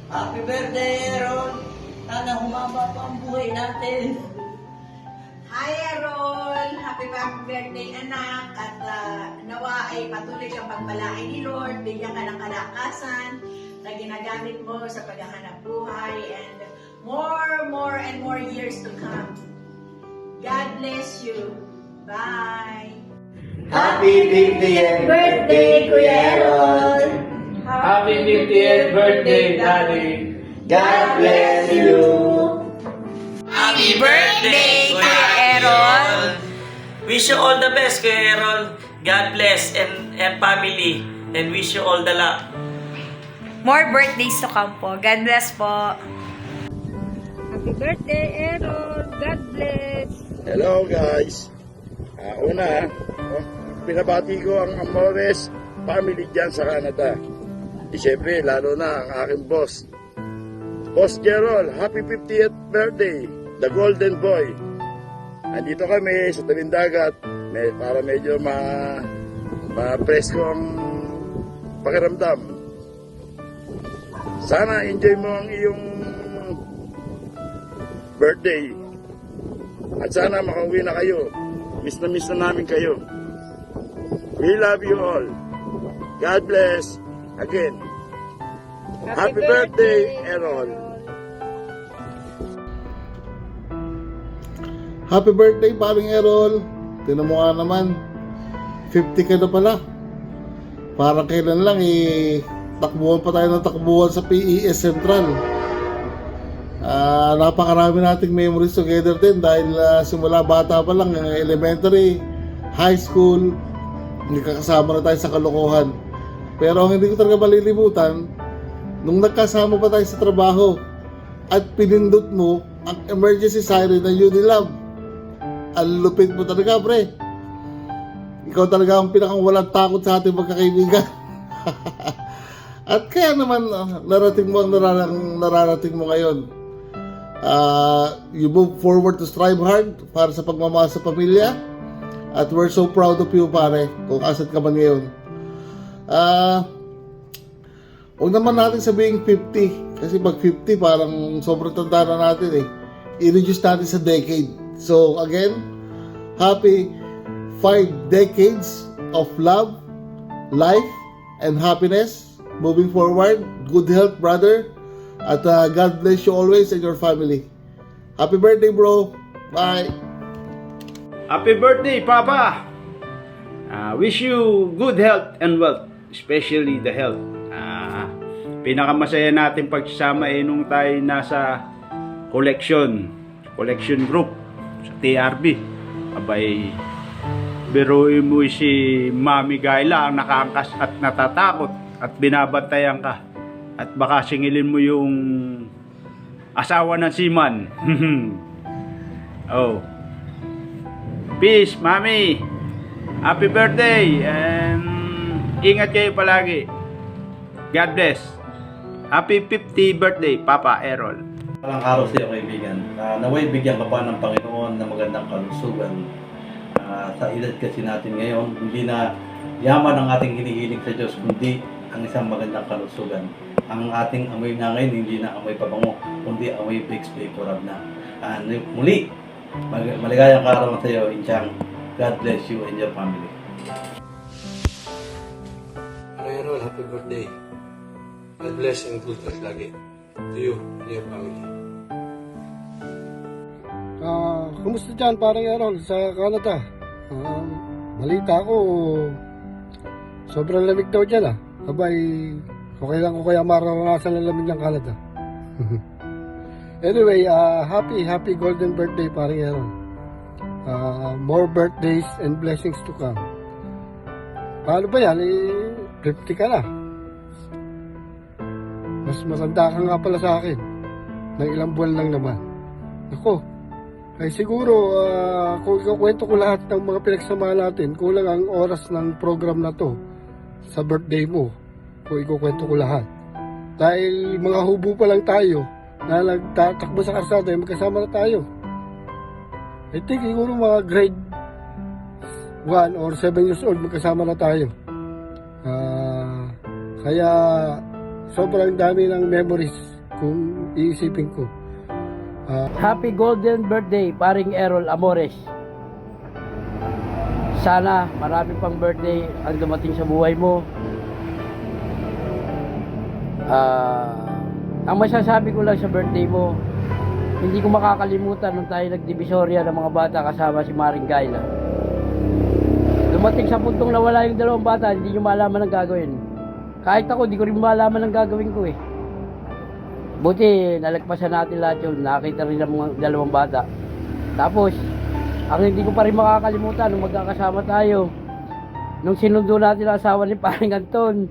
Happy birthday, Aaron! Sana humaba pa ang buhay natin. Hi, Aaron! Happy birthday, anak! At nawa ay patuloy kang pagpalain ni Lord, bigyan ka ng kalakasan na ginagamit mo sa paghahanap buhay and more and more years to come. God bless you. Bye! Happy 50th birthday, Kuya Aaron! Happy 50th birthday, Daddy! God bless you! Happy birthday, Kuya Errol! Wish you all the best, Kuya Errol. God bless and family. And wish you all the luck. More birthdays to come po. God bless po. Happy birthday, Aaron! God bless! Hello guys. Pinabati ko ang Amores family dyan sa Canada. Siyempre, lalo na ang aking boss. Boss Gerald, happy 50th birthday, the golden boy. Andito kami sa tabing dagat, para medyo ma-presko ang pakiramdam. Sana enjoy mo ang iyong birthday. At sana makauwi na kayo. Miss na namin kayo. We love you all. God bless. Again. Happy birthday, Aaron. Happy birthday, paring Errol. Tinan mo nga naman, 50 ka na pala. Parang kailan lang takbuhan pa tayo ng takbuhan sa PES Central. Napakarami nating memories together din dahil simula bata pa lang, elementary, high school, nagkakasama na tayo sa kalokohan. Pero ang hindi ko talaga malilimutan, nung nagkasama pa tayo sa trabaho at pinindot mo ang emergency siren na Unilab. Ang lupit mo talaga, pre. Ikaw talaga ang pinakang walang takot sa ating magkakaibigan. At kaya naman narating mo ang nararating mo ngayon. You move forward to strive hard para sa pagmamahal sa pamilya. At we're so proud of you, pare, kung asan ka man ngayon. Huwag naman natin sabihin 50 kasi pag 50 parang sobrang tanda na natin i-reduce natin sa decade. So again, happy 5 decades of love, life, and happiness moving forward. Good health, brother, at God bless you always and your family. Happy birthday, bro. Bye. Happy birthday, Papa! Wish you good health and wealth, especially the health. Pinakamasaya natin pagsasama nung tayo nasa collection group sa TRB. Abay, biruin mo si Mami Gayla ang nakangkas at natatakot at binabantayan ka. At baka singilin mo yung asawa ng seaman. Oh. Peace, Mami. Happy birthday and ingat kayo palagi. God bless. Happy 50th birthday, Papa Errol. Walang araw sa iyo, kaibigan. Naway bigyan ka pa ng Panginoon ng magandang kalusugan. Sa edad kasi natin ngayon, hindi na yaman ang ating hinihiling sa Diyos, kundi ang isang magandang kalusugan. Ang ating amoy na ngayon, hindi na amoy pabango, kundi amoy Vicks Vaporub na. Muli, maligayang kaarawan sa iyo, Inchang. God bless you and your family. Errol, happy birthday. God bless and good health lagi. To you and your family. Kumusta dyan, parang Errol, sa Canada? Balita ko, sobrang lamig daw dyan Abay, okay lang ko kaya mararanasan ng lamig ng Canada. Anyway, happy golden birthday, parang Errol. More birthdays and blessings to come. Paano ba yan? 50 ka na. Mas matanda ka nga pala sa akin. Ng ilang buwan lang naman. Ako, ay siguro kung ikukwento ko lahat ng mga pinagsamahan natin, kulang ang oras ng program na to sa birthday mo. Kung ikukwento ko lahat. Dahil mga hubo pa lang tayo na nagtatakbo sa karsada, magkasama na tayo. I think siguro mga grade 1 or 7 years old magkasama na tayo. Kaya sobrang dami ng memories kung iisipin ko. Happy golden birthday, paring Errol Amores. Sana marami pang birthday ang dumating sa buhay mo. Ang masasabi ko lang sa birthday mo, hindi ko makakalimutan nung tayo nagdivisorya ng mga bata kasama si Maring Gayla. Dumating sa puntong nawala yung dalawang bata, hindi nyo malaman ang gagawin. Kahit ako, hindi ko rin malaman ang gagawin ko eh. Buti, nalagpasan natin lahat yun. Nakita rin ang mga dalawang bata. Tapos, ang hindi ko pa rin makakalimutan nung magkakasama tayo, nung sinundo natin ang asawa ni Paring Anton,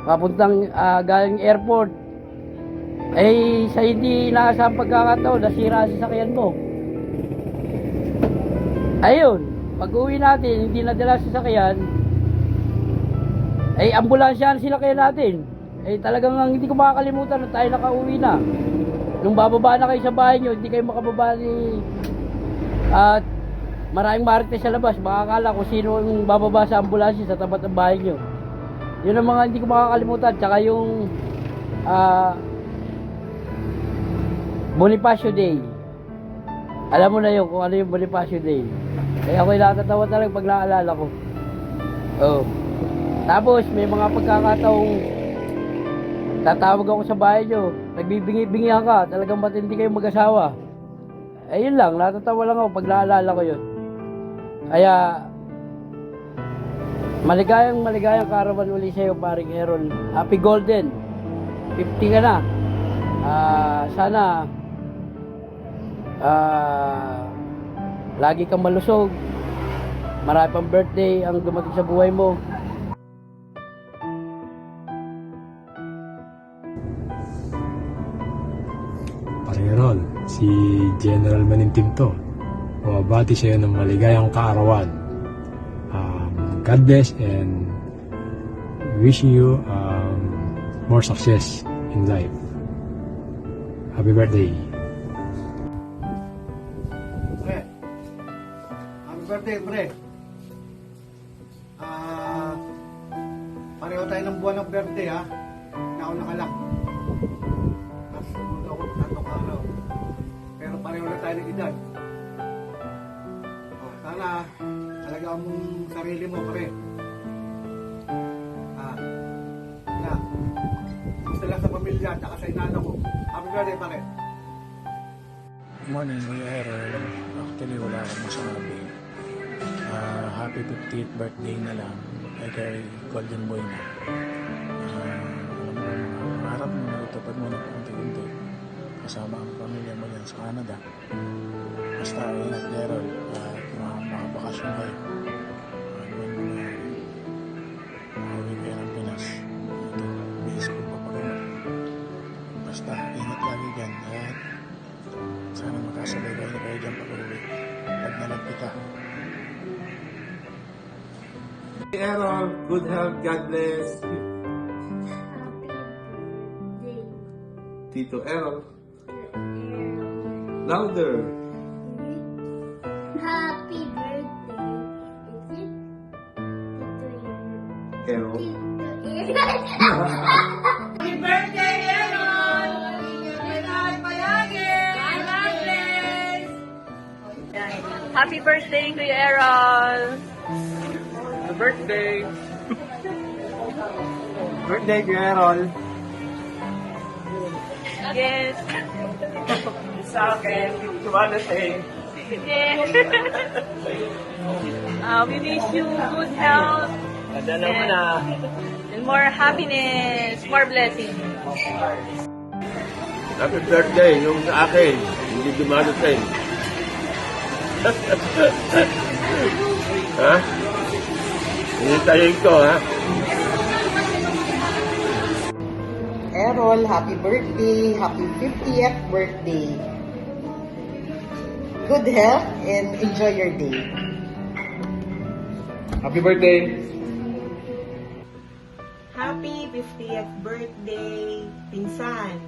papuntang galing airport, eh, sa hindi inaasang pagkakataon, nasira ang sasakyan mo. Ayun, pag uwi natin, hindi nadala sa sasakyan, eh, ambulansya ang sinakyan natin. Eh, talagang hindi ko makakalimutan na tayo nakauwi na. Nung bababa na kayo sa bahay nyo, hindi kayo makababa ni... At maraming marites sa labas, makakala kung sino yung bababa sa ambulansya sa tapat ng bahay nyo. Yun ang mga hindi ko makakalimutan. Tsaka yung... Bonifacio Day. Alam mo na yun kung ano yung Bonifacio Day. Kaya ako'y natatawa talaga pag naalala ko. Oh. Tapos may mga pagkakataong tatawag ako sa bahay nyo, nagbibingi-bingihan ka, talagang matindi kayong mag-asawa. Eh yun lang, natatawa lang ako pag naalala ko yun. Kaya maligayang karawan uli sa'yo, paring Errol. Happy Golden. 50 ka na. Sana lagi kang malusog. Marami pang birthday ang dumating sa buhay mo. Paring Errol, si General Manintim to. Bumabati sa'yo ng maligayang kaarawan. God bless and wishing you more success in life. Happy birthday. Pre. Happy birthday, pre. Pareho tayo ng buwan ng birthday, ha? Nauna ka lang. Mas sumunod ako, tatong araw. Pero pareho na tayo ng edad. Sana, talagaan mong sarili mo, pre. Gusto lang sa pamilya, at sa inana ko. Happy birthday, pare. Good morning, Kuya Errol. Actually, wala akong masabi. Happy 50th birthday na lang. Ay kay Golden Boy na. Pangarap mo na itupad mo na unti-unti. Kasama ang pamilya mo yan sa Canada. Basta, ingat, Errol. At makabakasyon kayo. Gawin mo na makawin kayo ng Pinas. Ito, base ko pa pagano. Basta, ingat lagi dyan. At sana makasabay kayo na kayo dyan pag-uwi. Pag nalag kita. Errol, good health, God bless. Tito Errol. Louder. Happy birthday. Is it? Errol. Happy birthday, Errol! Ingat palagi! God bless! Happy birthday, Kuya Errol! Happy birthday! Birthday, Kuya Errol! Yes. Sa akin, Tumalatay. Yes. We wish you good health and more happiness, more blessings. Happy birthday yung sa akin, hindi dumadating. Ha? Hintayin ko, ha? Errol, happy birthday. Happy 50th birthday. Good health and enjoy your day. Happy birthday. Happy 50th birthday, Pinsan.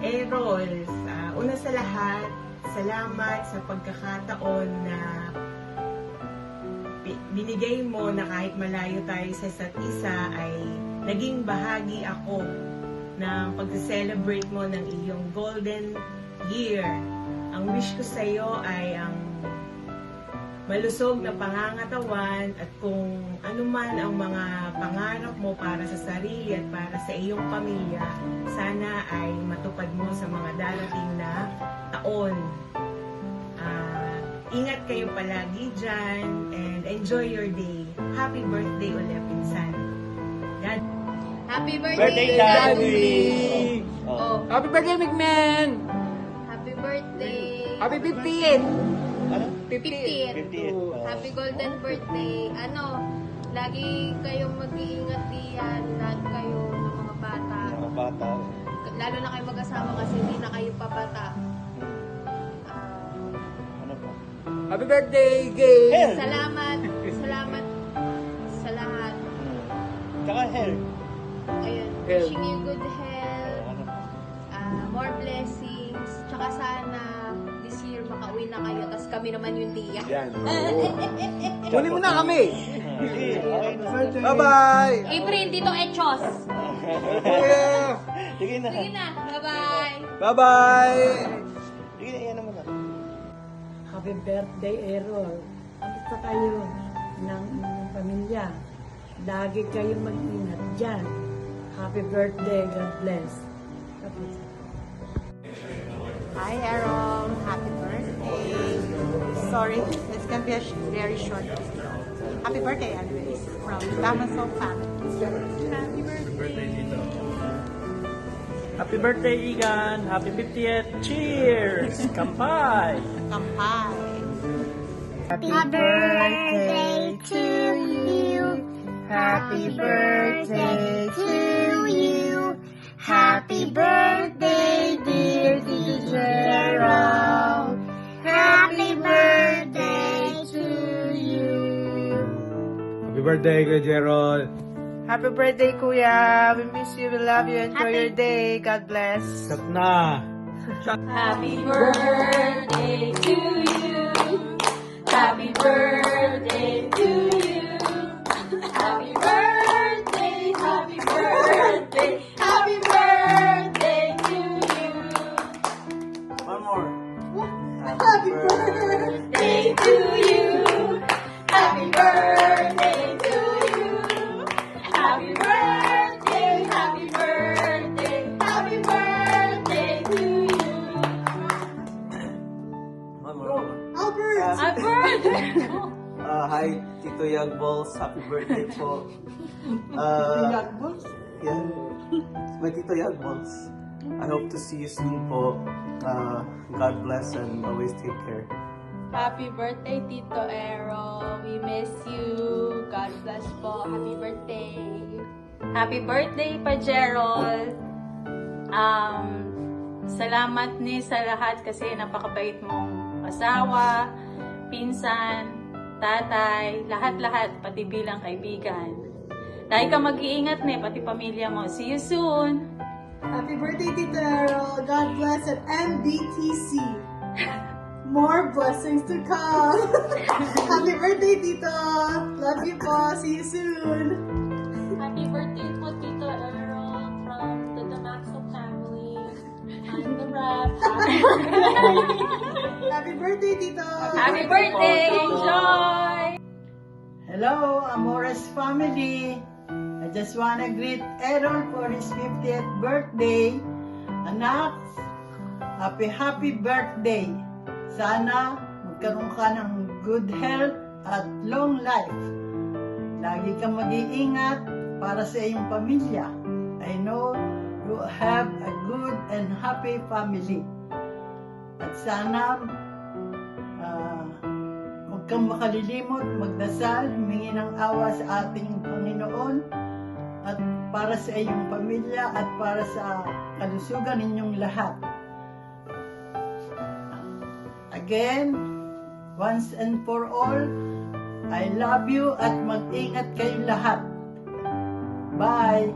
Errol, una sa lahat, salamat sa pagkakataon na binigay mo na kahit malayo tayo sa isa't isa ay naging bahagi ako ng pag-celebrate mo ng iyong golden year. Ang wish ko sa iyo ay ang malusog na pangangatawan at kung anuman ang mga pangarap mo para sa sarili at para sa iyong pamilya, sana ay matupad mo sa mga darating na taon. Ingat kayo palagi dyan and enjoy your day. Happy birthday ulit, pinsan. God. Happy birthday, Daddy! Oh. Happy birthday, McMahon! Happy birthday. Happy 50th! 50th. Happy golden birthday. Lagi kayong mag-iingat diyan. Lahat kayo ng mga bata. Lalo na kayo mag-asama kasi hindi na kayo papata. Happy birthday, Gay! Salamat. Salamat sa lahat. Tsaka hair. Ayun. Wishing you good health. More blessings. Tsaka sana this year makauwi na kayo. Tapos kami naman yung diya. Yan. Kunin mo na kami! Bye-bye! April, dito Echos. Sige na. Sige na. Bye-bye. Bye-bye! Sige na, yan naman na. Happy birthday, Errol. Kamusta kayo ng inyong pamilya? Lagi kayo mag-ingat dyan. Happy birthday. God bless. Hi, Errol. Happy birthday. Sorry, this can be a very short video. Happy birthday, anyways, from Damaso family. Happy birthday. Happy birthday, Igan! Happy 50th! Cheers! Kampai! Kampai. Happy birthday to you. Happy birthday to you. Happy birthday, dear Gerald. Happy birthday to you. Happy birthday, Kuya Gerald. Happy birthday, Kuya. We miss you. We love you. Enjoy your day. God bless. Kat na. Happy birthday to you. Happy birthday to you. Happy birthday, happy birthday, happy birthday to you. One more. Happy birthday to you. Happy birthday to you. Happy birthday, happy birthday, happy birthday to you. One more. Albert! Hi, Tito Young Balls. Happy birthday po. Yeah. My Tito Young Balls. I hope to see you soon po. God bless and always take care. Happy birthday, Tito Ero. We miss you. God bless po. Happy birthday. Happy birthday pa, Gerald. Salamat ni sa lahat kasi napakabait mong asawa, pinsan, tatay, lahat-lahat, pati bilang kaibigan. Dahil ka mag-iingat pati pamilya mo. See you soon! Happy birthday, Tito Errol. God bless at MBTC. More blessings to come. Happy birthday, Tito. Love you po. See you soon. Happy birthday po, Tito Errol, from the Damaxo family. I'm the rep. Happy birthday, Tito. Happy birthday! Enjoy! Hello, Amores family. I just want to greet Errol for his 50th birthday. Anak, happy birthday. Sana magkaroon ka ng good health at long life. Lagi kang mag-iingat para sa iyong pamilya. I know you have a good and happy family. At sana huwag kang makalilimot, magdasal, humingi ng awa sa ating Panginoon at para sa iyong pamilya at para sa kalusugan ninyong lahat. Again, once and for all, I love you at mag-ingat kayong lahat. Bye!